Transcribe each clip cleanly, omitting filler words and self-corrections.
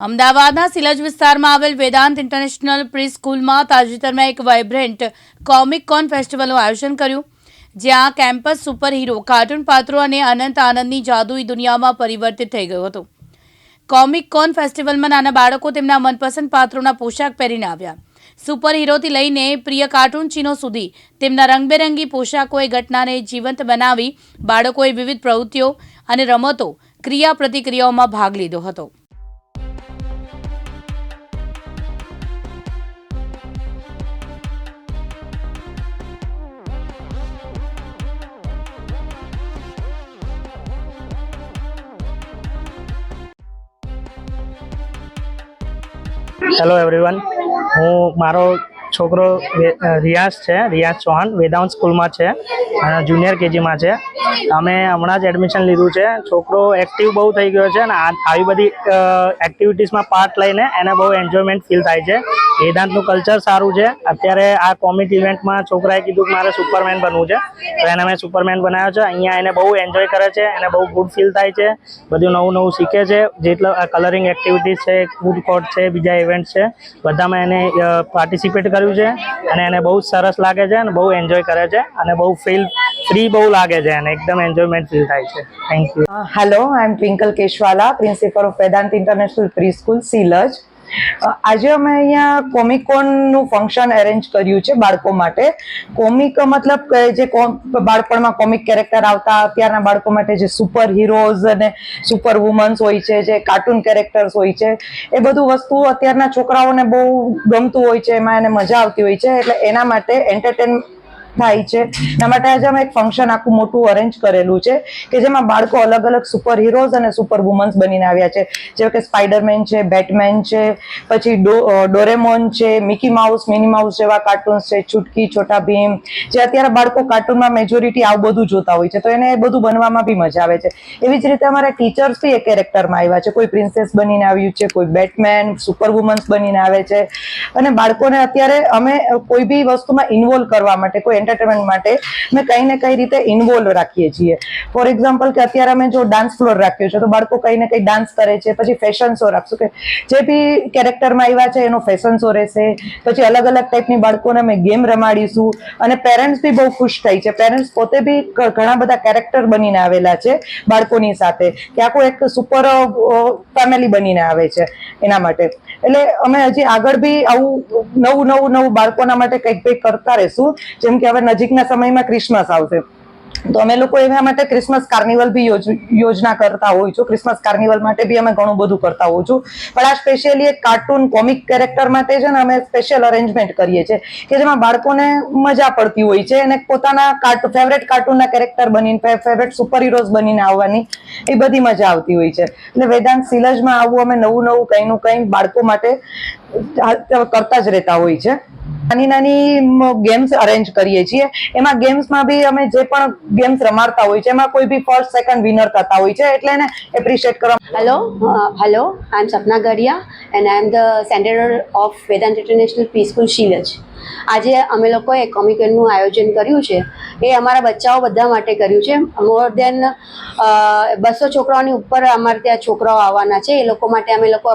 અમદાવાદના સિલજ વિસ્તારમાં આવેલ વેદાંત ઇન્ટરનેશનલ પ્રી સ્કૂલમાં તાજેતરમાં એક વાઇબ્રન્ટ કોમિક કોન ફેસ્ટિવલનું આયોજન કર્યું, જ્યાં કેમ્પસ સુપર હીરો કાર્ટૂન પાત્રો અને અનંત આનંદની જાદુઈ દુનિયામાં પરિવર્તિત થઈ ગયું હતું. કોમિક કોન ફેસ્ટિવલમાં નાના બાળકો તેમના મનપસંદ પાત્રોના પોશાક પહેરીને આવ્યા. સુપર હીરોથી લઈને પ્રિય કાર્ટૂન ચિહ્નો સુધી તેમના રંગબેરંગી પોશાકોએ ઘટનાને જીવંત બનાવી બાળકોએ વિવિધ પ્રવૃત્તિઓ અને રમતો ક્રિયા પ્રતિક્રિયાઓમાં ભાગ લીધો હતો. હેલો એવરીવન, હું મારો છોકરો રિયાઝ છે, રિયાઝ ચૌહાણ વેદાંત સ્કૂલમાં છે અને જુનિયર કેજીમાં છે. અમે હમણાં જ એડમિશન લીધું છે. છોકરો એક્ટિવ બહુ થઈ ગયો છે અને આવી બધી એક્ટિવિટીઝમાં પાર્ટ લઈને એને બહુ એન્જોયમેન્ટ ફીલ થાય છે. વેદાંતનું કલ્ચર સારું છે. અત્યારે આ કોમિક ઇવેન્ટમાં છોકરાએ કીધું કે મારે સુપરમેન બનવું છે, તો એને મેં સુપરમેન બનાવ્યો છે. અહીંયા એને બહુ એન્જોય કરે છે, એને બહુ ગુડ ફીલ થાય છે, બધું નવું નવું શીખે છે. જેટલો કલરિંગ એક્ટિવિટીઝ છે, ફૂડ કોર્ટ છે, બીજા ઇવેન્ટ છે, બધામાં એને પાર્ટિસિપેટ કર્યું છે અને એને બહુ સરસ લાગે છે અને બહુ એન્જોય કરે છે અને બહુ ફ્રી બહુ લાગે છે અને એકદમ એન્જોયમેન્ટ ફીલ થાય છે. Thank you. Hello, I am Twinkle Keshwala, principal of Vedant international preschool Silaj. આજે અમે અહીંયા કોમિકોનનું ફંક્શન અરેન્જ કર્યું છે બાળકો માટે. કોમિક મતલબ કે જે બાળપણમાં કોમિક કેરેક્ટર આવતા, અત્યારના બાળકો માટે જે સુપર હીરોઝ અને સુપર વુમન્સ હોય છે, જે કાર્ટૂન કેરેક્ટર્સ હોય છે, એ બધું વસ્તુ અત્યારના છોકરાઓને બહુ ગમતું હોય છે, એમાં એને મજા આવતી હોય છે. એટલે એના માટે એન્ટરટેન થાય છે. એના માટે આજે અમે એક ફંક્શન આખું મોટું અરેન્જ કરેલું છે કે જેમાં બાળકો અલગ અલગ સુપર હીરોઝ અને સુપર વુમન્સ બનીને આવ્યા છે. જેમ કે સ્પાઈડરમેન છે, બેટમેન છે, પછી ડોરેમોન છે, મિકી માઉસ, મિની માઉસ જેવા કાર્ટૂન્સ છે, ચુટકી, છોટા ભીમ, જે અત્યારે બાળકો કાર્ટૂનમાં મેજોરિટી આવું બધું જોતા હોય છે, તો એને એ બધું બનવામાં બી મજા આવે છે. એવી જ રીતે અમારા ટીચર્સ બી એ કેરેક્ટરમાં આવ્યા છે. કોઈ પ્રિન્સેસ બનીને આવ્યું છે, કોઈ બેટમેન, સુપર વુમન્સ બનીને આવે છે. અને બાળકોને અત્યારે અમે કોઈ બી વસ્તુમાં ઇન્વોલ્વ કરવા માટે, કોઈ એન્ટરટેનમેન્ટ માટે અમે કંઈ ને કઈ રીતે ઇન્વોલ્વ રાખીએ છીએ. ફોર એક્ઝામ્પલ કે અત્યારે અમે જો ડાન્સ ફ્લોર રાખ્યો છે, તો બાળકો કંઈ ને કંઈ ડાન્સ કરે છે. પછી ફેશન શો રાખશું કે જે બી કેરેક્ટરમાં આવ્યા છે એનો ફેશન શો રહેશે. પછી અલગ અલગ ટાઈપની બાળકોને અમે ગેમ રમાડીશું અને પેરેન્ટ્સ બી બહુ ખુશ થાય છે. પેરેન્ટ્સ પોતે બી ઘણા બધા કેરેક્ટર બનીને આવેલા છે બાળકોની સાથે, કે આખું એક સુપર ફેમિલી બનીને આવે છે એના માટે. એટલે અમે હજી આગળ બી આવું નવું બાળકોના માટે કંઈક કંઈક કરતા રહીશું. જેમ કે હવે નજીકના સમયમાં ક્રિસમસ આવશે, તો અમે લોકો એના માટે ક્રિસમસ કાર્નિવલ બી યોજના કરતા હોય છું. ક્રિસમસ કાર્નિવલ માટે બી અમે ઘણું બધું કરતા હોઉં છું. પણ આ સ્પેશિયલી એક કાર્ટૂન કોમિક કેરેક્ટર માટે છે ને અમે સ્પેશિયલ અરેન્જમેન્ટ કરીએ છીએ કે જેમાં બાળકોને મજા પડતી હોય છે અને પોતાના ફેવરેટ કાર્ટૂનના કેરેક્ટર બનીને, ફેવરેટ સુપર હીરોઝ બનીને આવવાની એ બધી મજા આવતી હોય છે. એટલે વેદાંત સિલજમાં આવું અમે નવું કંઈ બાળકો માટે કરતા જ રહેતા હોય છે. નાની ગેમ્સ અરેન્જ કરીએ છીએ. એમાં ગેમ્સમાં બી અમે જે પણ ગેમ્સ રમાડતા હોય છે એમાં કોઈ બી ફર્સ્ટ સેકન્ડ વિનર થતા હોય છે, એટલે એને એપ્રિશિએટ કરવા. Hello, I'm Sapna Gadia and I'm the Center of Vedant International Preschool Shilaj. આજે અમે લોકોએ કોમિકનું આયોજન કર્યું છે. એ અમારા બચ્ચાઓ બધા માટે કર્યું છે. મોર દેન 200 છોકરાઓની ઉપર અમારે ત્યાં છોકરાઓ આવવાના છે. એ લોકો માટે અમે લોકો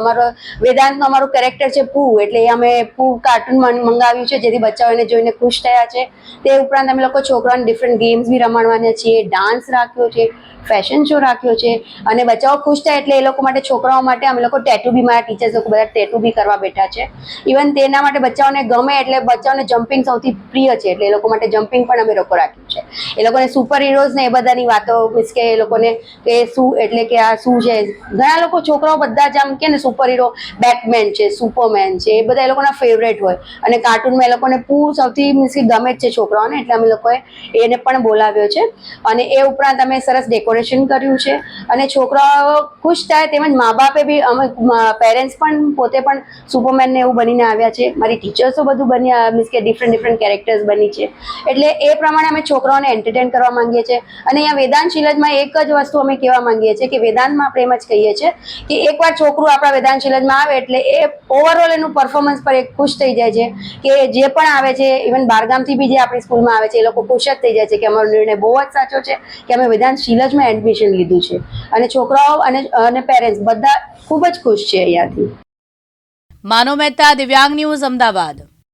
વેદાંતનું અમારું કેરેક્ટર છે પૂ, એટલે અમે પૂ કાર્ટૂન મંગાવ્યું છે, જેથી બચ્ચાઓ એને જોઈને ખુશ થયા છે. તે ઉપરાંત અમે લોકો છોકરાઓને ડિફરન્ટ ગેમ્સ બી રમાડવાના છીએ, ડાન્સ રાખ્યો છે, ફેશન શો રાખ્યો છે. અને બચ્ચાઓ ખુશ થાય એટલે એ લોકો માટે, છોકરાઓ માટે અમે લોકો ટેટુ બી, મારા ટીચર્સ લોકો બધા ટેટુ બી કરવા બેઠા છે. ઇવન તેના માટે બચ્ચાઓને ગમે, એટલે બચ્ચાઓને જમ્પિંગ સૌથી પ્રિય છે, એટલે એ લોકો માટે જમ્પિંગ પણ અમે લોકો રાખ્યું છે. એ લોકોને સુપર હીરોઝ ને એ બધાની વાતો, મીન્સ કે એ લોકોને કે શું, એટલે કે આ શું છે. ઘણા લોકો છોકરાઓ બધા જ આમ કે ને સુપર હીરો, બેટમેન છે, સુપરમેન છે, એ બધા એ લોકોના ફેવરેટ હોય. અને કાર્ટૂનમાં એ લોકોને પૂ સૌથી મીન્સ કે ગમે જ છે છોકરાઓને, એટલે અમે લોકોએ એને પણ બોલાવ્યો છે. અને એ ઉપરાંત અમે સરસ ડેકોરેશન કર્યું છે અને છોકરાઓ ખુશ થાય તેમજ મા બાપે બી, અમે પેરેન્ટ્સ પણ પોતે પણ સુપરમેનને એવું બનીને આવ્યા છે. મારી ટીચર્સો બધું મીન્સ કે ડિફરન્ટ કેરેક્ટર્સ બની છે. એટલે એ પ્રમાણે અમે છોકરાઓને એન્ટરટેન કરવા માંગીએ છીએ. અને અહીંયા વેદાંત શિલજમાં એક જ વસ્તુ અમે કહેવા માંગીએ છીએ કે વેદાંતમાં આપણે એમ જ કહીએ છીએ કે એકવાર છોકરું આપણા વેદાંત શિલજમાં આવે એટલે એ ઓવરઓલ એનું પરફોર્મન્સ પર એક ખુશ થઈ જાય છે કે જે પણ આવે છે, ઇવન બહારગામથી બી જે આપણી સ્કૂલમાં આવે છે એ લોકો ખુશ જ થઈ જાય છે કે અમારો નિર્ણય બહુ જ સાચો છે કે અમે વેદાંત શિલજમાં એડમિશન લીધું છે. અને છોકરાઓ અને પેરેન્ટ્સ બધા ખૂબ જ ખુશ છે અહીંયાથી. માનવ મહેતા, દિવ્યાંગ ન્યૂઝ, અમદાવાદ.